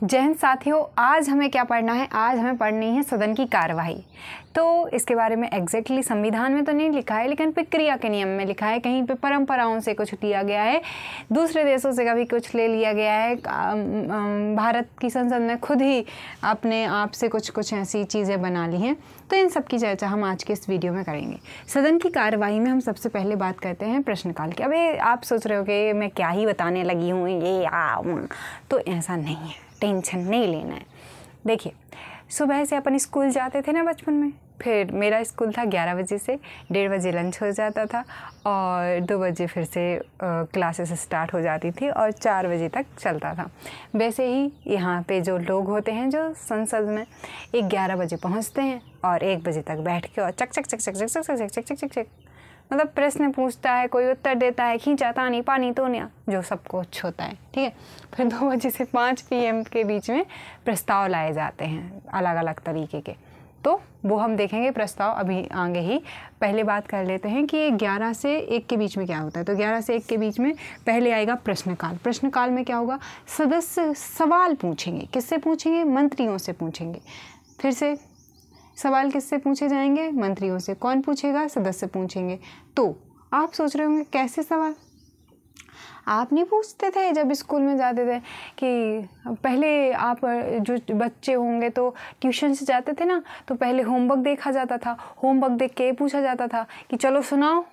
जय हिंद साथियों, आज हमें क्या पढ़ना है? आज हमें पढ़नी है सदन की कार्यवाही। तो इसके बारे में एग्जैक्टली संविधान में तो नहीं लिखा है, लेकिन प्रक्रिया के नियम में लिखा है। कहीं पे परंपराओं से कुछ लिया गया है, दूसरे देशों से कभी कुछ ले लिया गया है। भारत की संसद ने खुद ही अपने आप से कुछ ऐसी चीज़ें बना ली हैं। तो इन सब की चर्चा हम आज के इस वीडियो में करेंगे। सदन की कार्यवाही में हम सबसे पहले बात करते हैं प्रश्नकाल की। अबे आप सोच रहे हो कि मैं क्या ही बताने लगी हूँ, ये तो ऐसा नहीं है, टेंशन नहीं लेना है। देखिए, सुबह से अपन स्कूल जाते थे ना बचपन में। फिर मेरा स्कूल था 11 बजे से, 1:30 बजे लंच हो जाता था और 2 बजे फिर से क्लासेस स्टार्ट हो जाती थी और 4 बजे तक चलता था। वैसे ही यहाँ पे जो लोग होते हैं जो संसद में, 11 बजे पहुँचते हैं और 1 बजे तक बैठ के और चक चक चक चक चक चक चक चक चक चक चक मतलब प्रश्न पूछता है, कोई उत्तर देता है, खींचा तानी पानी तोनिया, जो सब कुछ होता है। ठीक है। फिर 2 बजे से 5 PM के बीच में प्रस्ताव लाए जाते हैं अलग अलग तरीके के। तो वो हम देखेंगे प्रस्ताव अभी आगे ही। पहले बात कर लेते हैं कि 11 से 1 के बीच में क्या होता है। तो 11 से 1 के बीच में पहले आएगा प्रश्नकाल। प्रश्नकाल में क्या होगा? सदस्य सवाल पूछेंगे। किससे पूछेंगे? मंत्रियों से पूछेंगे। फिर से सवाल किससे पूछे जाएंगे? मंत्रियों से। कौन पूछेगा? सदस्य पूछेंगे। तो आप सोच रहे होंगे कैसे सवाल? आप नहीं पूछते थे जब स्कूल में जाते थे कि पहले आप जो बच्चे होंगे तो ट्यूशन से जाते थे ना, तो पहले होमवर्क देखा जाता था। होमवर्क देख के पूछा जाता था कि चलो सुनाओ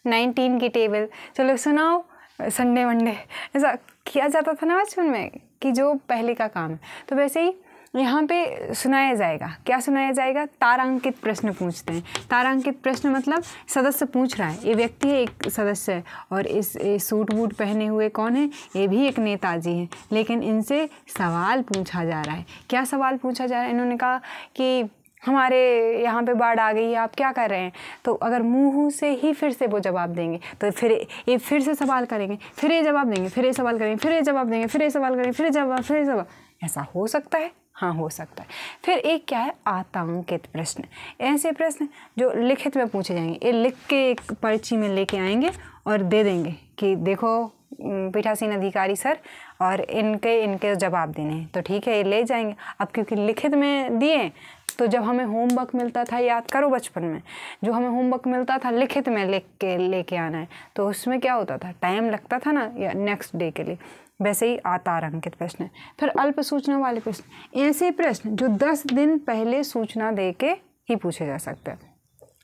19 की टेबल, चलो सुनाओ संडे मंडे। ऐसा किया जाता था ना बचपन में कि जो पहले का काम है। तो वैसे ही यहाँ पे सुनाया जाएगा। क्या सुनाया जाएगा? तारांकित प्रश्न पूछते हैं। तारांकित प्रश्न मतलब सदस्य पूछ रहा है, ये व्यक्ति है, एक सदस्य है, और इस सूट बूट पहने हुए कौन है? ये भी एक नेताजी हैं, लेकिन इनसे सवाल पूछा जा रहा है। क्या सवाल पूछा जा रहा है? इन्होंने कहा कि हमारे यहाँ पे बाढ़ आ गई है, आप क्या कर रहे हैं? तो अगर मुँह से ही फिर से वो जवाब देंगे तो फिर ये फिर से सवाल करेंगे, फिर ये जवाब देंगे, फिर ये सवाल करेंगे, फिर ये जवाब देंगे, फिर ये सवाल करेंगे, फिर जवाब, फिर जवाब। ऐसा हो सकता है? हाँ, हो सकता है। फिर एक क्या है? आतांकित प्रश्न। ऐसे प्रश्न जो लिखित में पूछे जाएंगे। ये लिख के एक पर्ची में लेके आएंगे और दे देंगे कि देखो पीठासीन अधिकारी सर, और इनके जवाब देने हैं। तो ठीक है, ये ले जाएंगे। अब क्योंकि लिखित में दिए, तो जब हमें होमवर्क मिलता था, याद करो बचपन में जो हमें होमवर्क मिलता था लिखित में लिख के लेके आना है, तो उसमें क्या होता था? टाइम लगता था ना, या नेक्स्ट डे के लिए। वैसे ही तारांकित प्रश्न है। फिर अल्प सूचना वाले प्रश्न, ऐसे प्रश्न जो 10 दिन पहले सूचना दे के ही पूछे जा सकते हैं।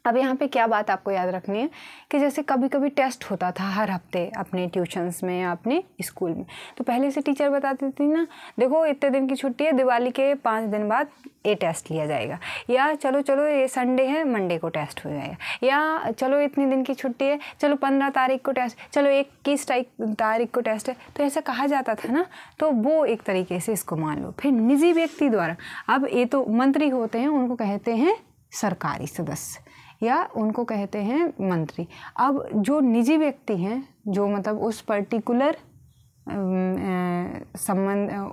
अब यहाँ पे क्या बात आपको याद रखनी है कि जैसे कभी कभी टेस्ट होता था हर हफ्ते अपने ट्यूशन्स में या अपने स्कूल में, तो पहले से टीचर बताती थी ना, देखो इतने दिन की छुट्टी है, दिवाली के 5 दिन बाद ये टेस्ट लिया जाएगा, या चलो ये संडे है, मंडे को टेस्ट हो जाएगा, या चलो इतने दिन की छुट्टी है, चलो 15 तारीख को टेस्ट, चलो 21 तारीख को टेस्ट है। तो ऐसा कहा जाता था ना, तो वो एक तरीके से इसको मान लो। फिर निजी व्यक्ति द्वारा, अब ये तो मंत्री होते हैं, उनको कहते हैं सरकारी सदस्य या उनको कहते हैं मंत्री। अब जो निजी व्यक्ति हैं, जो मतलब उस पर्टिकुलर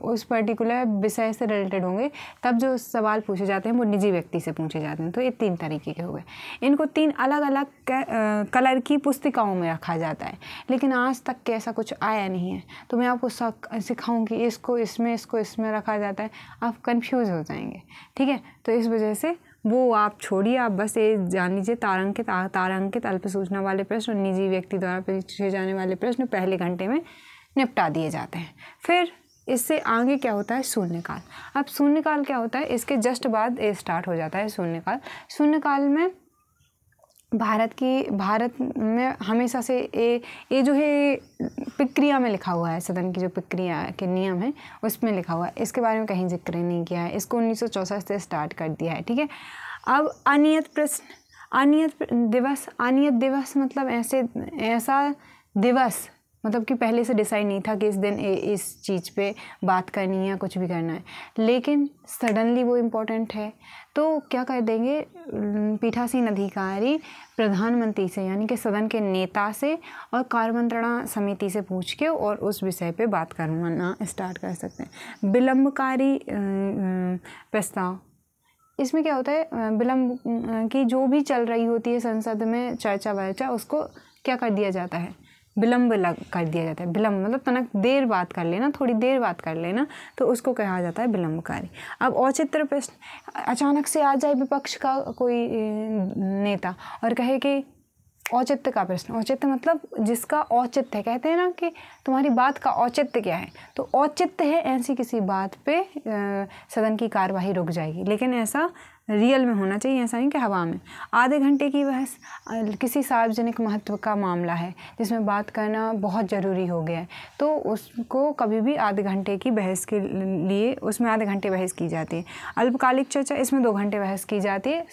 उस पर्टिकुलर विषय से रिलेटेड होंगे, तब जो सवाल पूछे जाते हैं वो निजी व्यक्ति से पूछे जाते हैं। तो ये 3 तरीके के हो गए। इनको 3 अलग अलग कलर की पुस्तिकाओं में रखा जाता है, लेकिन आज तक के ऐसा कुछ आया नहीं है। तो मैं आपको सिखाऊंगी इसको इसमें, इसको इसमें रखा जाता है, आप कंफ्यूज हो जाएंगे। ठीक है। तो इस वजह से वो आप छोड़िए, आप बस ये जान लीजिए तारांकित अल्प सूचना वाले प्रश्न, निजी व्यक्ति द्वारा पूछे जाने वाले प्रश्न पहले घंटे में निपटा दिए जाते हैं। फिर इससे आगे क्या होता है? शून्यकाल। अब शून्यकाल क्या होता है? इसके जस्ट बाद ये स्टार्ट हो जाता है शून्यकाल। शून्यकाल में भारत में हमेशा से ये जो है प्रक्रिया में लिखा हुआ है, सदन की जो प्रक्रिया के नियम है उसमें लिखा हुआ है, इसके बारे में कहीं जिक्र नहीं किया है। इसको 1964 से स्टार्ट कर दिया है। ठीक है। अब अनियत प्रश्न, अनियत दिवस मतलब ऐसा दिवस मतलब कि पहले से डिसाइड नहीं था कि इस दिन इस चीज़ पे बात करनी है या कुछ भी करना है, लेकिन सडनली वो इम्पोर्टेंट है। तो क्या कर देंगे? पीठासीन अधिकारी प्रधानमंत्री से, यानी कि सदन के नेता से और कार्यमंत्रणा समिति से पूछ के और उस विषय पे बात करना स्टार्ट कर सकते हैं। विलंबकारी प्रस्ताव, इसमें क्या होता है? विलंब की जो भी चल रही होती है संसद में चर्चा वर्चा, उसको क्या कर दिया जाता है? विलम्ब कर दिया जाता है। विलम्ब मतलब तनक देर बात कर लेना, थोड़ी देर बात कर लेना, तो उसको कहा जाता है विलम्बकारी। अब औचित्य प्रश्न, अचानक से आ जाए विपक्ष का कोई नेता और कहे कि औचित्य का प्रश्न, औचित्य मतलब जिसका औचित्य है, कहते हैं ना कि तुम्हारी बात का औचित्य क्या है, तो औचित्य है ऐसी किसी बात पे सदन की कार्यवाही रुक जाएगी। लेकिन ऐसा रियल में होना चाहिए, ऐसा नहीं कि हवा में। आधे घंटे की बहस, किसी सार्वजनिक महत्व का मामला है जिसमें बात करना बहुत ज़रूरी हो गया है, तो उसको कभी भी आधे घंटे की बहस के लिए उसमें आधे घंटे बहस की जाती है। अल्पकालिक चर्चा, इसमें 2 घंटे बहस की जाती है,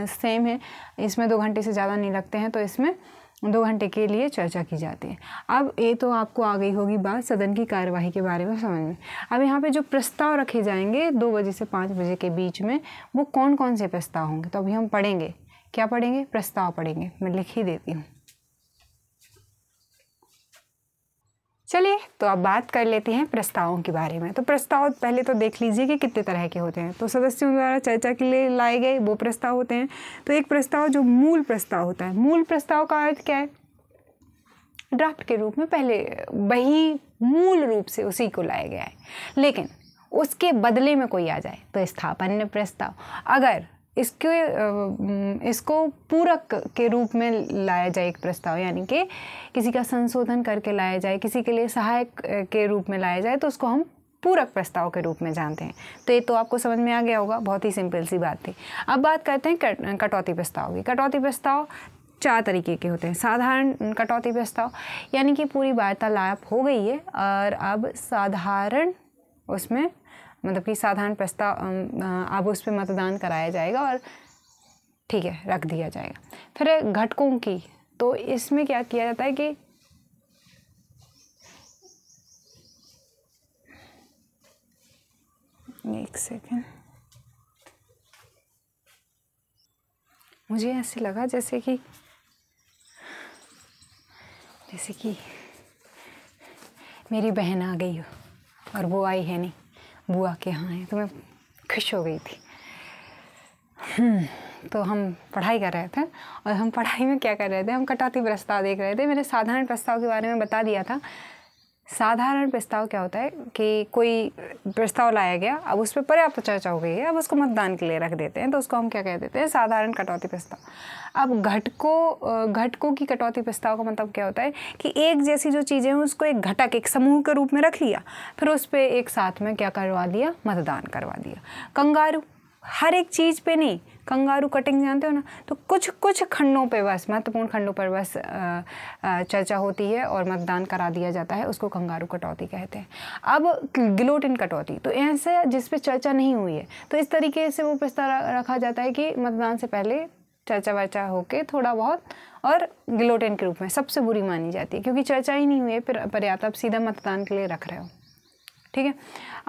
सेम है, इसमें 2 घंटे से ज़्यादा नहीं लगते हैं, तो इसमें 2 घंटे के लिए चर्चा की जाती है। अब ये तो आपको आ गई होगी बात सदन की कार्यवाही के बारे में समझ में। अब यहाँ पे जो प्रस्ताव रखे जाएंगे 2 बजे से 5 बजे के बीच में, वो कौन कौन से प्रस्ताव होंगे, तो अभी हम पढ़ेंगे। क्या पढ़ेंगे? प्रस्ताव पढ़ेंगे। मैं लिख ही देती हूँ। चलिए तो अब बात कर लेते हैं प्रस्तावों के बारे में। तो प्रस्ताव पहले तो देख लीजिए कि कितने तरह के होते हैं। तो सदस्यों द्वारा चर्चा के लिए लाए गए वो प्रस्ताव होते हैं। तो एक प्रस्ताव जो मूल प्रस्ताव होता है, मूल प्रस्ताव का अर्थ क्या है? ड्राफ्ट के रूप में पहले वही मूल रूप से उसी को लाया गया है, लेकिन उसके बदले में कोई आ जाए तो स्थापन्य प्रस्ताव। अगर इसको पूरक के रूप में लाया जाए एक प्रस्ताव, यानी कि किसी का संशोधन करके लाया जाए, किसी के लिए सहायक के रूप में लाया जाए, तो उसको हम पूरक प्रस्ताव के रूप में जानते हैं। तो ये तो आपको समझ में आ गया होगा, बहुत ही सिंपल सी बात थी। अब बात करते हैं कटौती प्रस्ताव की। कटौती प्रस्ताव 4 तरीके के होते हैं। साधारण कटौती प्रस्ताव, यानी कि पूरी वार्तालाप हो गई है और अब साधारण उसमें मतलब कि साधारण प्रस्ताव अब उस पर मतदान कराया जाएगा और ठीक है रख दिया जाएगा। फिर घटकों की, तो इसमें क्या किया जाता है कि एक सेकेंड, मुझे ऐसे लगा जैसे कि मेरी बहन आ गई हो और वो आई है नहीं, बुआ के यहाँ है, तो मैं खुश हो गई थी। तो हम पढ़ाई कर रहे थे और हम पढ़ाई में क्या कर रहे थे, हम कटौती प्रस्ताव देख रहे थे। मैंने साधारण प्रस्ताव के बारे में बता दिया था। साधारण प्रस्ताव क्या होता है कि कोई प्रस्ताव लाया गया, अब उस पर पर्याप्त चर्चा हो गई है, अब उसको मतदान के लिए रख देते हैं, तो उसको हम क्या कह देते हैं? साधारण कटौती प्रस्ताव। अब घटकों की कटौती प्रस्ताव का मतलब क्या होता है कि एक जैसी जो चीज़ें हैं उसको एक घटक, एक समूह के रूप में रख लिया, फिर उस पर एक साथ में क्या करवा दिया? मतदान करवा दिया। कंगारू, हर एक चीज़ पे नहीं, कंगारू कटिंग जानते हो ना, तो कुछ खंडों पे बस, महत्वपूर्ण खंडों पर बस चर्चा होती है और मतदान करा दिया जाता है, उसको कंगारू कटौती कहते हैं। अब गिलोटिन कटौती, तो ऐसे जिस पे चर्चा नहीं हुई है, तो इस तरीके से वो प्रस्ताव रखा जाता है कि मतदान से पहले चर्चा वर्चा होके थोड़ा बहुत, और गिलोटिन के रूप में सबसे बुरी मानी जाती है क्योंकि चर्चा ही नहीं हुई है, फिर पर्याप्त आप सीधा मतदान के लिए रख रहे हो। ठीक है,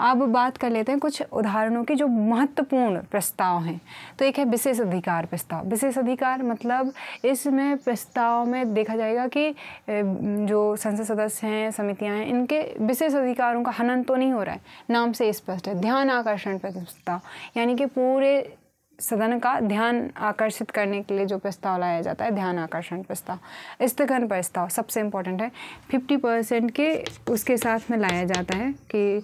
अब बात कर लेते हैं कुछ उदाहरणों की जो महत्वपूर्ण प्रस्ताव हैं। तो एक है विशेष अधिकार प्रस्ताव। विशेष अधिकार मतलब इसमें प्रस्ताव में देखा जाएगा कि जो संसद सदस्य हैं, समितियां हैं, इनके विशेष अधिकारों का हनन तो नहीं हो रहा है, नाम से स्पष्ट है। ध्यान आकर्षण प्रस्ताव, यानी कि पूरे सदन का ध्यान आकर्षित करने के लिए जो प्रस्ताव लाया जाता है, ध्यान आकर्षण प्रस्ताव। स्थगन प्रस्ताव सबसे इम्पोर्टेंट है, 50% के उसके साथ में लाया जाता है कि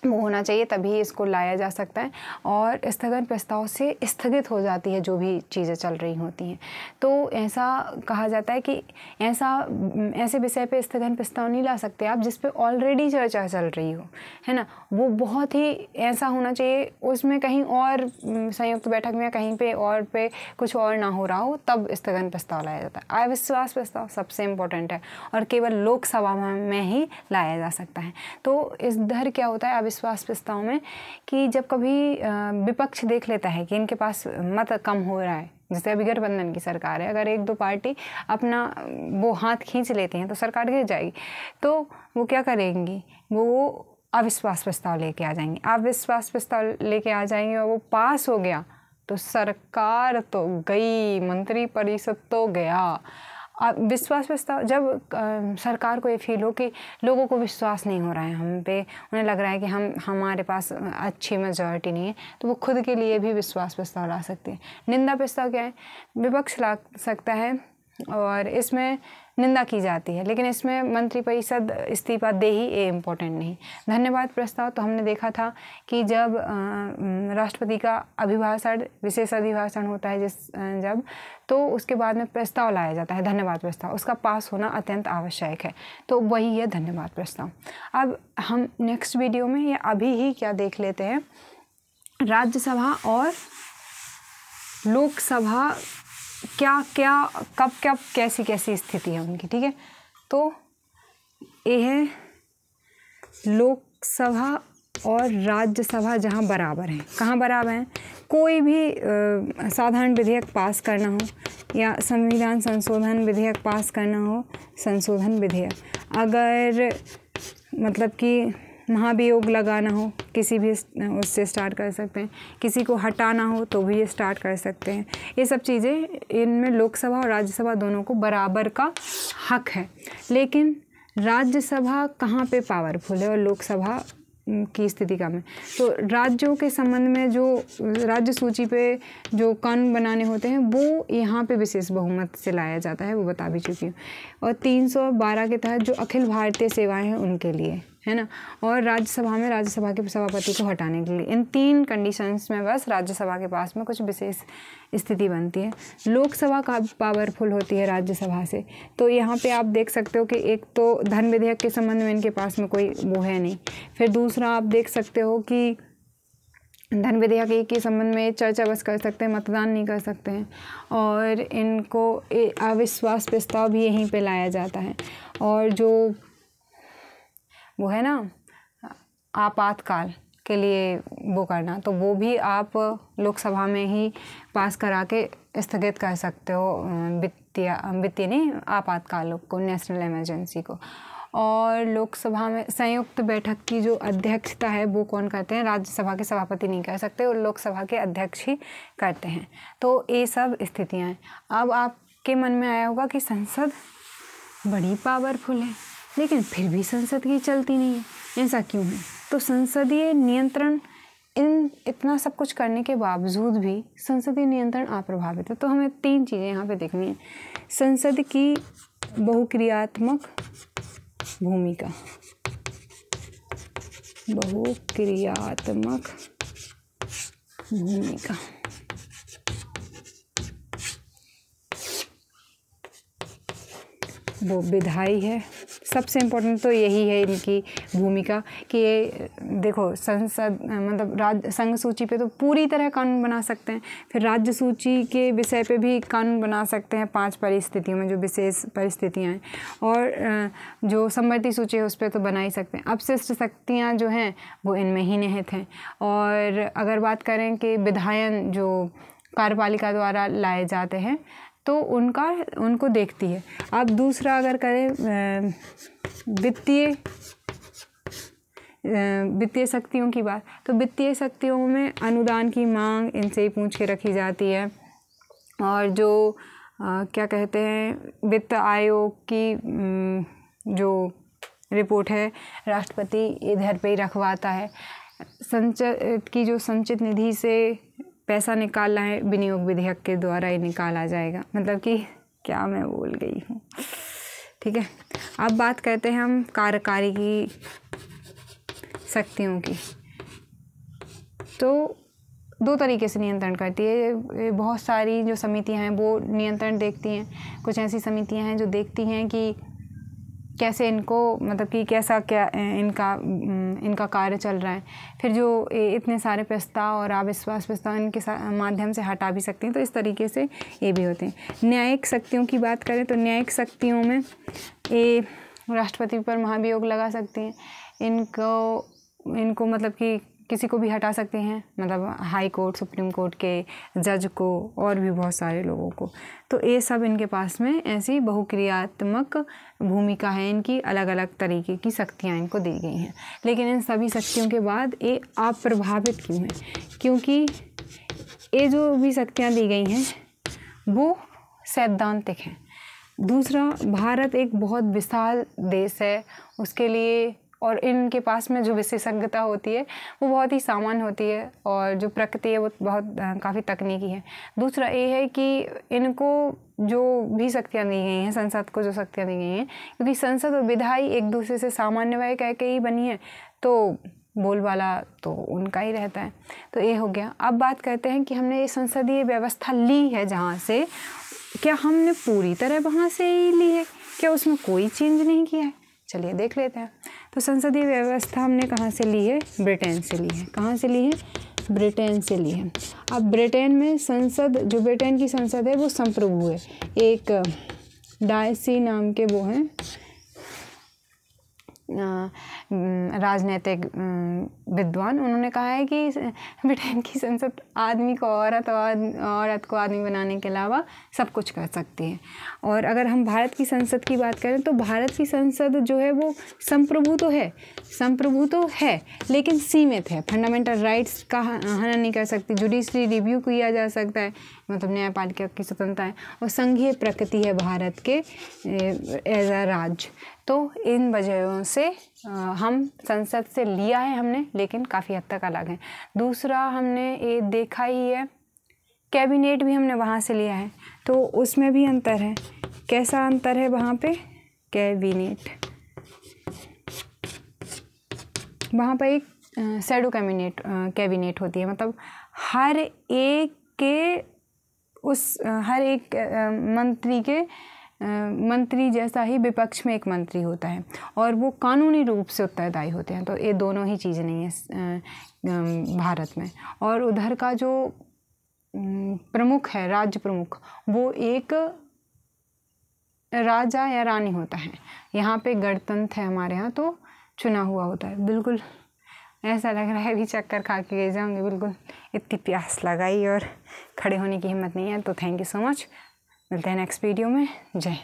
वो होना चाहिए, तभी इसको लाया जा सकता है। और स्थगन प्रस्ताव से स्थगित हो जाती है जो भी चीज़ें चल रही होती हैं। तो ऐसा कहा जाता है कि ऐसे विषय पे स्थगन प्रस्ताव नहीं ला सकते आप जिस पे ऑलरेडी चर्चा चल रही हो, है ना। वो बहुत ही ऐसा होना चाहिए, उसमें कहीं और संयुक्त बैठक में कहीं पे और पे कुछ और ना हो रहा हो, तब स्थगन प्रस्ताव लाया जाता है। अविश्वास प्रस्ताव सबसे इम्पोर्टेंट है और केवल लोकसभा में ही लाया जा सकता है। तो इधर क्या होता है विश्वास प्रस्ताव में कि जब कभी विपक्ष देख लेता है कि इनके पास मत कम हो रहा है, जैसे अभी गठबंधन की सरकार है, अगर 1-2 पार्टी अपना वो हाथ खींच लेती हैं तो सरकार गिर जाएगी, तो वो क्या करेंगी? वो अविश्वास प्रस्ताव लेके आ जाएंगे। अविश्वास प्रस्ताव लेके आ जाएंगे और वो पास हो गया तो सरकार तो गई, मंत्रिपरिषद तो गया। विश्वास प्रस्ताव, जब सरकार को ये फील हो कि लोगों को विश्वास नहीं हो रहा है हम पे, उन्हें लग रहा है कि हमारे पास अच्छी मेजॉरिटी नहीं है, तो वो खुद के लिए भी विश्वास प्रस्ताव ला सकते हैं। निंदा प्रस्ताव क्या है? विपक्ष ला सकता है और इसमें निंदा की जाती है, लेकिन इसमें मंत्रिपरिषद इस्तीफा दे ही ये इम्पोर्टेंट नहीं। धन्यवाद प्रस्ताव तो हमने देखा था कि जब राष्ट्रपति का अभिभाषण, विशेष अभिभाषण होता है जब, तो उसके बाद में प्रस्ताव लाया जाता है, धन्यवाद प्रस्ताव, उसका पास होना अत्यंत आवश्यक है। तो वही है धन्यवाद प्रस्ताव। अब हम नेक्स्ट वीडियो में या अभी ही क्या देख लेते हैं, राज्यसभा और लोकसभा क्या क्या कब कब कैसी कैसी स्थिति है उनकी। ठीक है, तो ये है लोकसभा और राज्यसभा जहाँ बराबर हैं। कहाँ बराबर हैं? कोई भी साधारण विधेयक पास करना हो या संविधान संशोधन विधेयक पास करना हो, संशोधन विधेयक, अगर मतलब कि महाभियोग लगाना हो, किसी भी उससे स्टार्ट कर सकते हैं, किसी को हटाना हो तो भी ये स्टार्ट कर सकते हैं। ये सब चीज़ें, इनमें लोकसभा और राज्यसभा दोनों को बराबर का हक है। लेकिन राज्यसभा कहाँ पे पावरफुल है और लोकसभा की स्थिति कम है? तो राज्यों के संबंध में जो राज्य सूची पे जो कानून बनाने होते हैं वो यहाँ पे विशेष बहुमत से लाया जाता है, वो बता भी चुकी हूँ। और 312 के तहत जो अखिल भारतीय सेवाएं हैं उनके लिए, है ना, और राज्यसभा में राज्यसभा के सभापति को हटाने के लिए, इन 3 कंडीशंस में बस राज्यसभा के पास में कुछ विशेष स्थिति बनती है। लोकसभा का पावरफुल होती है राज्यसभा से। तो यहाँ पे आप देख सकते हो कि एक तो धन विधेयक के संबंध में इनके पास में कोई वो है नहीं। फिर दूसरा आप देख सकते हो कि धन विधेयक के संबंध में चर्चा बस कर सकते हैं, मतदान नहीं कर सकते हैं, और इनको अविश्वास प्रस्ताव भी यहीं पे लाया जाता है। और जो वो है ना आपातकाल के लिए वो करना, तो वो भी आप लोकसभा में ही पास करा के स्थगित कर सकते हो, वित्तीय नहीं, आपातकाल को, नेशनल इमरजेंसी को। और लोकसभा में संयुक्त बैठक की जो अध्यक्षता है वो कौन करते हैं? राज्यसभा के सभापति नहीं कर सकते, और लोकसभा के अध्यक्ष ही करते हैं। तो ये सब स्थितियाँ हैं। अब आपके मन में आया होगा कि संसद बड़ी पावरफुल है लेकिन फिर भी संसद की चलती नहीं है, ऐसा क्यों है? तो संसदीय नियंत्रण, इतना सब कुछ करने के बावजूद भी संसदीय नियंत्रण अप्रभावित है। तो हमें 3 चीज़ें यहाँ पे देखनी है। संसद की बहुक्रियात्मक भूमिका, बहुक्रियात्मक भूमिका, वो विधायी है। सबसे इम्पोर्टेंट तो यही है इनकी भूमिका कि ये देखो, संसद मतलब संघ सूची पे तो पूरी तरह कानून बना सकते हैं, फिर राज्य सूची के विषय पे भी कानून बना सकते हैं 5 परिस्थितियों में, जो विशेष परिस्थितियां हैं, और जो समवर्ती सूची है उस पर तो बना ही सकते हैं। अपशिष्ट शक्तियाँ जो हैं वो इनमें ही निहित हैं। और अगर बात करें कि विधायन जो कार्यपालिका द्वारा लाए जाते हैं तो उनको देखती है। अब दूसरा अगर करें वित्तीय शक्तियों की बात, तो वित्तीय शक्तियों में अनुदान की मांग इनसे ही पूछ के रखी जाती है। और जो क्या कहते हैं, वित्त आयोग की जो रिपोर्ट है राष्ट्रपति इधर पे ही रखवाता है। की जो संचित निधि से पैसा निकालना है, विनियोग विधेयक के द्वारा ही निकाला जाएगा। मतलब कि क्या मैं बोल गई हूँ, ठीक है। अब बात करते हैं हम कार्यकारी की शक्तियों की। तो 2 तरीके से नियंत्रण करती है। बहुत सारी जो समितियां हैं वो नियंत्रण देखती हैं। कुछ ऐसी समितियां हैं जो देखती हैं कि कैसे इनको, मतलब कि कैसा क्या इनका कार्य चल रहा है। फिर जो इतने सारे प्रस्ताव और अविश्वास प्रस्ताव इनके माध्यम से हटा भी सकती हैं। तो इस तरीके से ये भी होते हैं। न्यायिक शक्तियों की बात करें तो न्यायिक शक्तियों में ये राष्ट्रपति पर महाभियोग लगा सकती हैं। इनको मतलब कि किसी को भी हटा सकते हैं, मतलब हाई कोर्ट, सुप्रीम कोर्ट के जज को, और भी बहुत सारे लोगों को। तो ये सब इनके पास में ऐसी बहुक्रियात्मक भूमिका है इनकी, अलग अलग तरीके की शक्तियाँ इनको दी गई हैं। लेकिन इन सभी शक्तियों के बाद ये अप्रभावित क्यों है? क्योंकि ये जो भी शक्तियाँ दी गई हैं वो सैद्धांतिक हैं। दूसरा, भारत एक बहुत विशाल देश है, उसके लिए और इनके पास में जो विशेषज्ञता होती है वो बहुत ही सामान्य होती है, और जो प्रकृति है वो बहुत काफ़ी तकनीकी है। दूसरा ये है कि इनको जो भी शक्तियाँ दी गई हैं, संसद को जो शक्तियाँ दी गई हैं, क्योंकि संसद और विधायी एक दूसरे से सामान्य कह के ही बनी है, तो बोलबाला तो उनका ही रहता है। तो ये हो गया। अब बात करते हैं कि हमने ये संसदीय व्यवस्था ली है जहाँ से, क्या हमने पूरी तरह वहाँ से ही ली है, क्या उसमें कोई चेंज नहीं किया है? चलिए देख लेते हैं। तो संसदीय व्यवस्था हमने कहाँ से ली है? ब्रिटेन से ली है। कहाँ से ली है? ब्रिटेन से ली है। अब ब्रिटेन में संसद, जो ब्रिटेन की संसद है वो संप्रभु है। एक डायसी नाम के वो हैं राजनीतिक विद्वान, उन्होंने कहा है कि ब्रिटेन की संसद आदमी को औरत और औरत को आदमी बनाने के अलावा सब कुछ कर सकती है। और अगर हम भारत की संसद की बात करें तो भारत की संसद जो है वो संप्रभु तो है लेकिन सीमित है। फंडामेंटल राइट्स का हनन नहीं कर सकती, जुडिशरी रिव्यू किया जा सकता है, मतलब न्यायपालिका की स्वतंत्रता है, और संघीय प्रकृति है भारत के एज अ राज्य। तो इन वजहों से हम संसद से लिया है हमने, लेकिन काफ़ी हद तक अलग है। दूसरा हमने ये देखा ही है, कैबिनेट भी हमने वहाँ से लिया है, तो उसमें भी अंतर है। कैसा अंतर है वहाँ पे? कैबिनेट, वहाँ पर एक शैडो कैबिनेट होती है, मतलब हर एक मंत्री जैसा ही विपक्ष में एक मंत्री होता है, और वो कानूनी रूप से उत्तरदायी होते हैं। तो ये दोनों ही चीज़ें नहीं है भारत में। और उधर का जो प्रमुख है, राज्य प्रमुख, वो एक राजा या रानी होता है। यहाँ पे गणतंत्र है हमारे यहाँ, तो चुना हुआ होता है। बिल्कुल ऐसा लग रहा है अभी चक्कर खा के गिर जाऊँगी, बिल्कुल इतनी प्यास लगाई और खड़े होने की हिम्मत नहीं है। तो थैंक यू सो मच, मिलते हैं नेक्स्ट वीडियो में। जय